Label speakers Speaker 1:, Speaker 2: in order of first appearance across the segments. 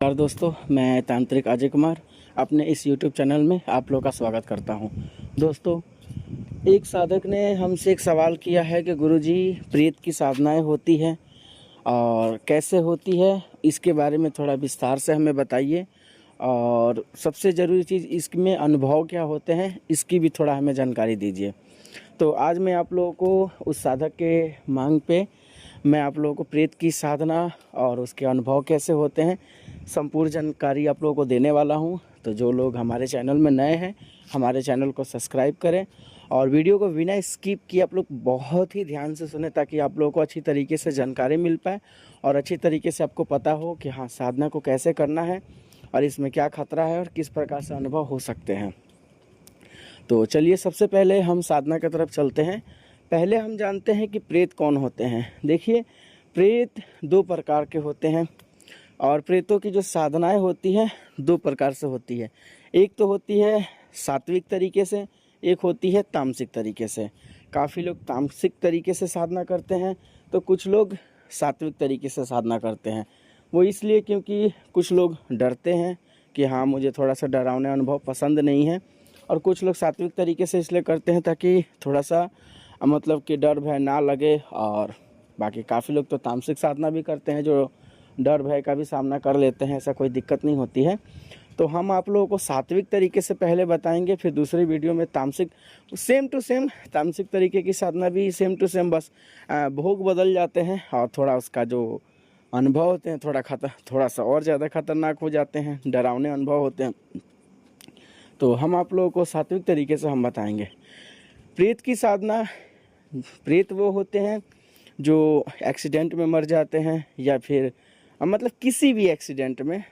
Speaker 1: नमस्कार दोस्तों, मैं तांत्रिक अजय कुमार अपने इस YouTube चैनल में आप लोगों का स्वागत करता हूं। दोस्तों, एक साधक ने हमसे एक सवाल किया है कि गुरुजी, प्रेत की साधनाएं होती है और कैसे होती है, इसके बारे में थोड़ा विस्तार से हमें बताइए। और सबसे ज़रूरी चीज़, इसमें अनुभव क्या होते हैं, इसकी भी थोड़ा हमें जानकारी दीजिए। तो आज मैं आप लोगों को उस साधक के मांग पे मैं आप लोगों को प्रेत की साधना और उसके अनुभव कैसे होते हैं, संपूर्ण जानकारी आप लोगों को देने वाला हूं। तो जो लोग हमारे चैनल में नए हैं, हमारे चैनल को सब्सक्राइब करें और वीडियो को बिना स्किप किए आप लोग बहुत ही ध्यान से सुने, ताकि आप लोगों को अच्छी तरीके से जानकारी मिल पाए और अच्छी तरीके से आपको पता हो कि हाँ, साधना को कैसे करना है और इसमें क्या खतरा है और किस प्रकार से अनुभव हो सकते हैं। तो चलिए, सबसे पहले हम साधना की तरफ चलते हैं। पहले हम जानते हैं कि प्रेत कौन होते हैं। देखिए, प्रेत दो प्रकार के होते हैं और प्रेतों की जो साधनाएं होती हैं दो प्रकार से होती है। एक तो होती है सात्विक तरीके से, एक होती है तामसिक तरीके से। काफ़ी लोग तामसिक तरीके से साधना करते हैं, तो कुछ लोग सात्विक तरीके से साधना करते हैं। वो इसलिए क्योंकि कुछ लोग डरते हैं कि हाँ, मुझे थोड़ा सा डरावना अनुभव पसंद नहीं है, और कुछ लोग सात्विक तरीके से इसलिए करते हैं ताकि थोड़ा सा मतलब कि डर भय ना लगे। और बाकी काफ़ी लोग तो तामसिक साधना भी करते हैं, जो डर भय का भी सामना कर लेते हैं, ऐसा कोई दिक्कत नहीं होती है। तो हम आप लोगों को सात्विक तरीके से पहले बताएंगे, फिर दूसरी वीडियो में तामसिक, सेम टू सेम तामसिक तरीके की साधना भी सेम टू सेम, बस भोग बदल जाते हैं और थोड़ा उसका जो अनुभव होते हैं थोड़ा सा और ज़्यादा खतरनाक हो जाते हैं, डरावने अनुभव होते हैं। तो हम आप लोगों को सात्विक तरीके से हम बताएंगे। प्रेत की साधना, प्रेत वो होते हैं जो एक्सीडेंट में मर जाते हैं, या फिर मतलब किसी भी एक्सीडेंट में,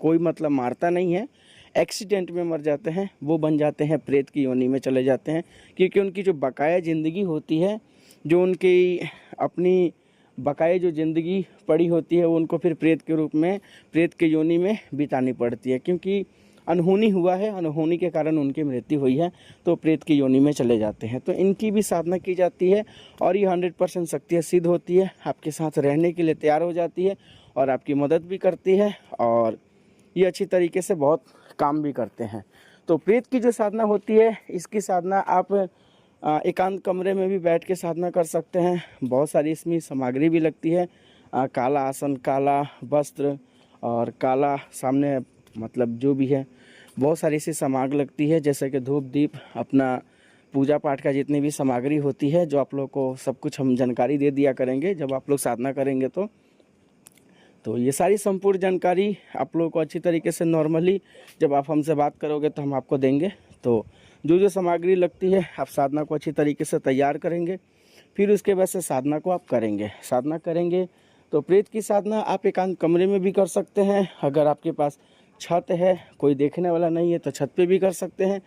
Speaker 1: कोई मतलब मारता नहीं है, एक्सीडेंट में मर जाते हैं, वो बन जाते हैं प्रेत की योनि में चले जाते हैं। क्योंकि उनकी जो बकाया ज़िंदगी होती है, जो उनकी अपनी बकाया जो ज़िंदगी पड़ी होती है, वो उनको फिर प्रेत के रूप में, प्रेत के योनि में बितानी पड़ती है। क्योंकि अनहोनी हुआ है, अनहोनी के कारण उनकी मृत्यु हुई है, तो प्रेत की योनि में चले जाते हैं। तो इनकी भी साधना की जाती है और ये 100% शक्ति सिद्ध होती है, आपके साथ रहने के लिए तैयार हो जाती है और आपकी मदद भी करती है, और ये अच्छी तरीके से बहुत काम भी करते हैं। तो प्रेत की जो साधना होती है, इसकी साधना आप एकांत कमरे में भी बैठ के साधना कर सकते हैं। बहुत सारी इसमें सामग्री भी लगती है, काला आसन, काला वस्त्र और काला सामने, मतलब जो भी है, बहुत सारी सी सामग्री लगती है, जैसे कि धूप दीप, अपना पूजा पाठ का जितनी भी सामग्री होती है, जो आप लोग को सब कुछ हम जानकारी दे दिया करेंगे जब आप लोग साधना करेंगे। तो ये सारी संपूर्ण जानकारी आप लोगों को अच्छी तरीके से नॉर्मली जब आप हमसे बात करोगे तो हम आपको देंगे। तो जो जो सामग्री लगती है, आप साधना को अच्छी तरीके से तैयार करेंगे, फिर उसके बाद से साधना को आप करेंगे। साधना करेंगे तो प्रेत की साधना आप एकांत कमरे में भी कर सकते हैं। अगर आपके पास छत है, कोई देखने वाला नहीं है, तो छत पे भी कर सकते हैं।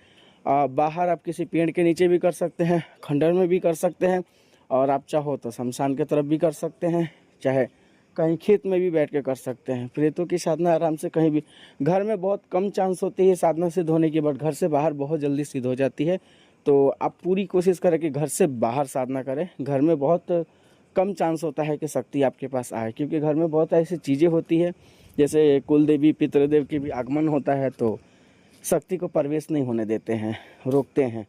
Speaker 1: बाहर आप किसी पेड़ के नीचे भी कर सकते हैं, खंडर में भी कर सकते हैं, और आप चाहो तो शमशान की तरफ भी कर सकते हैं, चाहे कहीं खेत में भी बैठ के कर सकते हैं। प्रेतों की साधना आराम से कहीं भी, घर में बहुत कम चांस होती है साधना सिद्ध होने की, बट घर से बाहर बहुत जल्दी सिद्ध हो जाती है। तो आप पूरी कोशिश करें कि घर से बाहर साधना करें। घर में बहुत कम चांस होता है कि शक्ति आपके पास आए, क्योंकि घर में बहुत ऐसी चीज़ें होती है, जैसे कुल देवी पितृदेव की भी आगमन होता है, तो शक्ति को प्रवेश नहीं होने देते हैं, रोकते हैं।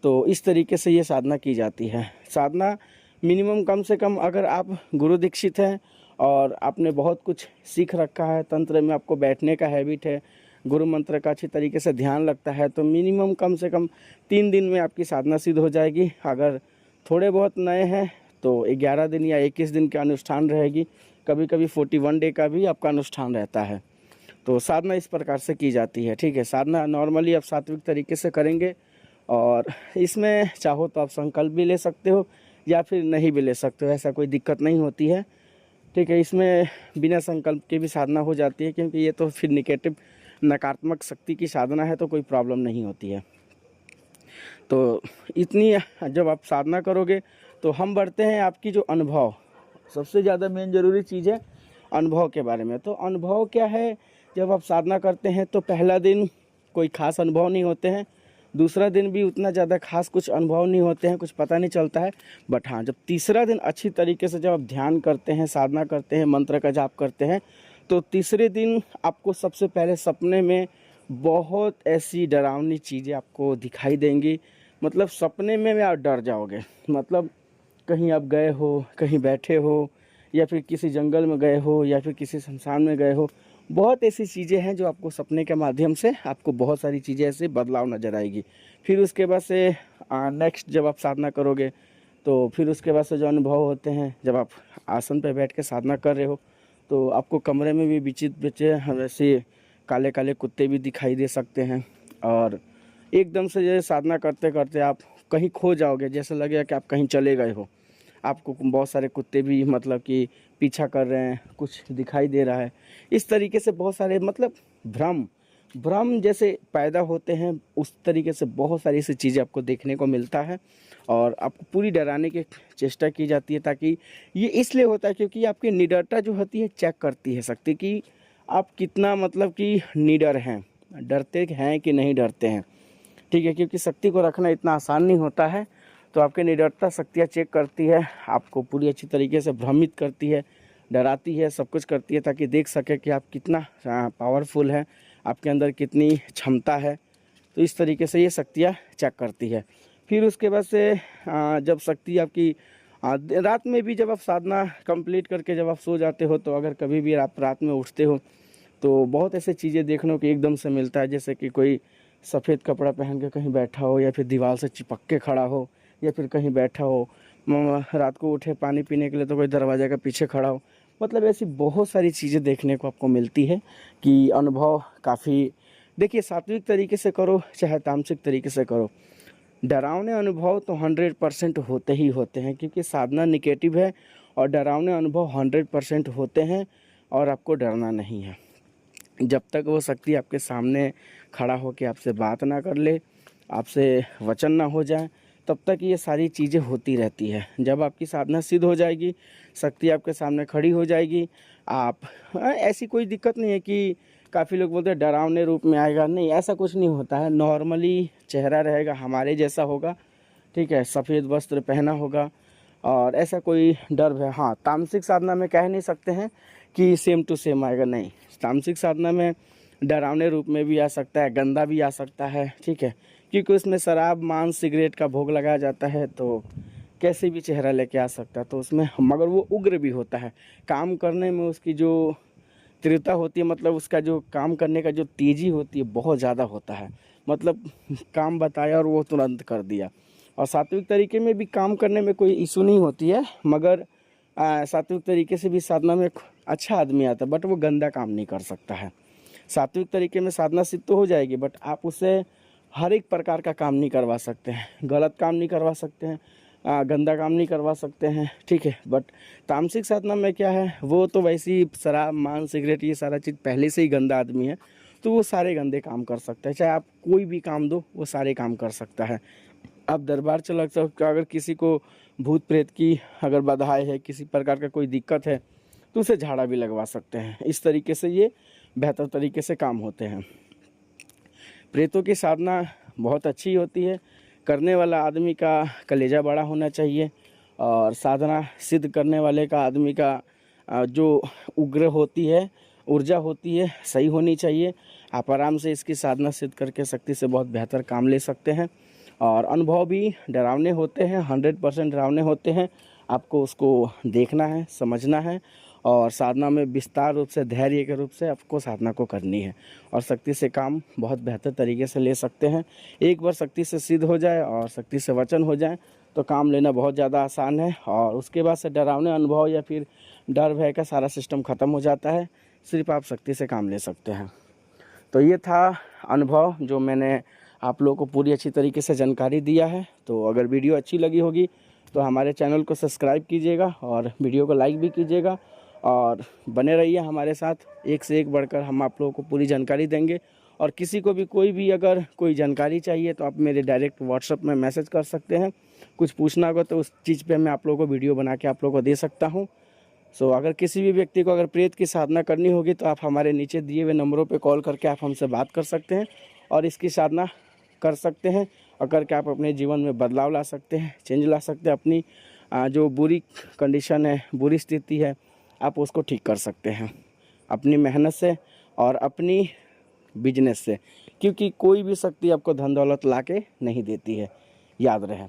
Speaker 1: तो इस तरीके से ये साधना की जाती है। साधना मिनिमम कम से कम, अगर आप गुरु दीक्षित हैं और आपने बहुत कुछ सीख रखा है, तंत्र में आपको बैठने का हैबिट है, गुरु मंत्र का अच्छी तरीके से ध्यान लगता है, तो मिनिमम कम से कम 3 दिन में आपकी साधना सिद्ध हो जाएगी। अगर थोड़े बहुत नए हैं तो 11 दिन या 21 दिन का अनुष्ठान रहेगी, कभी कभी 41 डे का भी आपका अनुष्ठान रहता है। तो साधना इस प्रकार से की जाती है, ठीक है। साधना नॉर्मली आप सात्विक तरीके से करेंगे, और इसमें चाहो तो आप संकल्प भी ले सकते हो या फिर नहीं भी ले सकते हो, ऐसा कोई दिक्कत नहीं होती है, ठीक है। इसमें बिना संकल्प के भी साधना हो जाती है, क्योंकि ये तो फिर निगेटिव, नकारात्मक शक्ति की साधना है, तो कोई प्रॉब्लम नहीं होती है। तो इतनी जब आप साधना करोगे तो हम बढ़ते हैं आपकी जो अनुभव, सबसे ज़्यादा मेन ज़रूरी चीज़ है अनुभव के बारे में। तो अनुभव क्या है, जब आप साधना करते हैं तो पहला दिन कोई ख़ास अनुभव नहीं होते हैं, दूसरा दिन भी उतना ज़्यादा खास कुछ अनुभव नहीं होते हैं, कुछ पता नहीं चलता है। बट हाँ, जब तीसरा दिन अच्छी तरीके से जब आप ध्यान करते हैं, साधना करते हैं, मंत्र का जाप करते हैं, तो तीसरे दिन आपको सबसे पहले सपने में बहुत ऐसी डरावनी चीज़ें आपको दिखाई देंगी। मतलब सपने में आप डर जाओगे। मतलब कहीं आप गए हो, कहीं बैठे हो, या फिर किसी जंगल में गए हो, या फिर किसी शमशान में गए हो। बहुत ऐसी चीज़ें हैं जो आपको सपने के माध्यम से आपको बहुत सारी चीज़ें ऐसे बदलाव नज़र आएगी। फिर उसके बाद से नेक्स्ट जब आप साधना करोगे तो फिर उसके बाद से जो अनुभव होते हैं, जब आप आसन पर बैठ के साधना कर रहे हो तो आपको कमरे में भी विचित्र वैसे काले काले कुत्ते भी दिखाई दे सकते हैं। और एकदम से जो साधना करते करते आप कहीं खो जाओगे, जैसे लगेगा कि आप कहीं चले गए हो। आपको बहुत सारे कुत्ते भी मतलब कि पीछा कर रहे हैं, कुछ दिखाई दे रहा है। इस तरीके से बहुत सारे मतलब भ्रम भ्रम जैसे पैदा होते हैं, उस तरीके से बहुत सारी ऐसी चीज़ें आपको देखने को मिलता है। और आपको पूरी डराने की चेष्टा की जाती है, ताकि ये इसलिए होता है क्योंकि आपकी निडरता जो होती है चेक करती है शक्ति कि आप कितना मतलब कि निडर हैं, डरते हैं कि नहीं डरते हैं। ठीक है, क्योंकि शक्ति को रखना इतना आसान नहीं होता है। तो आपके निडरता शक्तियाँ चेक करती है, आपको पूरी अच्छी तरीके से भ्रमित करती है, डराती है, सब कुछ करती है, ताकि देख सके कि आप कितना पावरफुल हैं, आपके अंदर कितनी क्षमता है। तो इस तरीके से ये शक्तियाँ चेक करती है। फिर उसके बाद से जब शक्ति आपकी रात में भी जब आप साधना कंप्लीट करके जब आप सो जाते हो, तो अगर कभी भी आप रात में उठते हो तो बहुत ऐसे चीज़ें देखने को एकदम से मिलता है। जैसे कि कोई सफ़ेद कपड़ा पहन के कहीं बैठा हो, या फिर दीवार से चिपक के खड़ा हो, या फिर कहीं बैठा हो। रात को उठे पानी पीने के लिए तो कोई दरवाजे के पीछे खड़ा हो। मतलब ऐसी बहुत सारी चीज़ें देखने को आपको मिलती है कि अनुभव काफ़ी, देखिए सात्विक तरीके से करो चाहे तामसिक तरीके से करो, डरावने अनुभव तो 100% होते ही होते हैं, क्योंकि साधना निगेटिव है और डरावने अनुभव 100% होते हैं। और आपको डरना नहीं है। जब तक वो शक्ति आपके सामने खड़ा होकर आपसे बात ना कर ले, आपसे वचन ना हो जाए, तब तक ये सारी चीज़ें होती रहती है। जब आपकी साधना सिद्ध हो जाएगी, शक्ति आपके सामने खड़ी हो जाएगी, आप ऐसी कोई दिक्कत नहीं है कि काफ़ी लोग बोलते हैं डरावने रूप में आएगा। नहीं, ऐसा कुछ नहीं होता है। नॉर्मली चेहरा रहेगा, हमारे जैसा होगा, ठीक है, सफ़ेद वस्त्र पहना होगा, और ऐसा कोई डर है। हाँ, तामसिक साधना में कह नहीं सकते हैं कि सेम टू सेम आएगा, नहीं। तामसिक साधना में डरावने रूप में भी आ सकता है, गंदा भी आ सकता है, ठीक है, क्योंकि उसमें शराब, मांस, सिगरेट का भोग लगाया जाता है, तो कैसे भी चेहरा लेके आ सकता है। तो उसमें मगर वो उग्र भी होता है, काम करने में उसकी जो तीव्रता होती है, मतलब उसका जो काम करने का जो तेज़ी होती है बहुत ज़्यादा होता है। मतलब काम बताया और वो तुरंत कर दिया। और सात्विक तरीके में भी काम करने में कोई इशू नहीं होती है, मगर सात्विक तरीके से भी साधना में अच्छा आदमी आता है, बट वो गंदा काम नहीं कर सकता है। सात्विक तरीके में साधना सिद्ध तो हो जाएगी, बट आप उससे हर एक प्रकार का काम नहीं करवा सकते हैं, गलत काम नहीं करवा सकते हैं, गंदा काम नहीं करवा सकते हैं, ठीक है। बट तामसिक साधना में क्या है, वो तो वैसे ही शराब, मांस, सिगरेट, ये सारा चीज़ पहले से ही गंदा आदमी है, तो वो सारे गंदे काम कर सकता है। चाहे आप कोई भी काम दो, वो सारे काम कर सकता है। आप दरबार चला सकते हो, अगर किसी को भूत प्रेत की अगर बाधाएं है, किसी प्रकार का कोई दिक्कत है, तो उसे झाड़ा भी लगवा सकते हैं। इस तरीके से ये बेहतर तरीके से काम होते हैं। प्रेतों की साधना बहुत अच्छी होती है। करने वाला आदमी का कलेजा बड़ा होना चाहिए, और साधना सिद्ध करने वाले का आदमी का जो उग्र होती है, ऊर्जा होती है, सही होनी चाहिए। आप आराम से इसकी साधना सिद्ध करके शक्ति से बहुत बेहतर काम ले सकते हैं। और अनुभव भी डरावने होते हैं, 100% डरावने होते हैं। आपको उसको देखना है, समझना है, और साधना में विस्तार रूप से, धैर्य के रूप से आपको साधना को करनी है, और शक्ति से काम बहुत बेहतर तरीके से ले सकते हैं। एक बार शक्ति से सिद्ध हो जाए और शक्ति से वचन हो जाए तो काम लेना बहुत ज़्यादा आसान है। और उसके बाद से डरावने अनुभव या फिर डर भय का सारा सिस्टम ख़त्म हो जाता है, सिर्फ आप शक्ति से काम ले सकते हैं। तो ये था अनुभव जो मैंने आप लोगों को पूरी अच्छी तरीके से जानकारी दिया है। तो अगर वीडियो अच्छी लगी होगी तो हमारे चैनल को सब्सक्राइब कीजिएगा, और वीडियो को लाइक भी कीजिएगा, और बने रहिए हमारे साथ। एक से एक बढ़कर हम आप लोगों को पूरी जानकारी देंगे। और किसी को भी कोई भी अगर कोई जानकारी चाहिए तो आप मेरे डायरेक्ट व्हाट्सएप में मैसेज कर सकते हैं। कुछ पूछना होगा तो उस चीज़ पे मैं आप लोगों को वीडियो बना के आप लोगों को दे सकता हूँ। सो अगर किसी भी व्यक्ति को अगर प्रेत की साधना करनी होगी तो आप हमारे नीचे दिए हुए नंबरों पे कॉल करके आप हमसे बात कर सकते हैं, और इसकी साधना कर सकते हैं, और करके आप अपने जीवन में बदलाव ला सकते हैं, चेंज ला सकते हैं। अपनी जो बुरी कंडीशन है, बुरी स्थिति है, आप उसको ठीक कर सकते हैं। अपनी मेहनत से और अपनी बिजनेस से, क्योंकि कोई भी शक्ति आपको धन दौलत ला के नहीं देती है, याद रहे।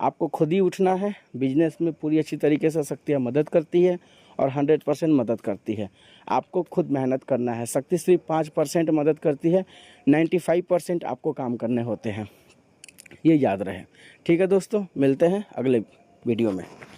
Speaker 1: आपको खुद ही उठना है। बिजनेस में पूरी अच्छी तरीके से शक्तियाँ मदद करती है और 100% मदद करती है। आपको खुद मेहनत करना है। शक्ति सिर्फ 5% मदद करती है, 95% आपको काम करने होते हैं, ये याद रहे। ठीक है दोस्तों, मिलते हैं अगले वीडियो में।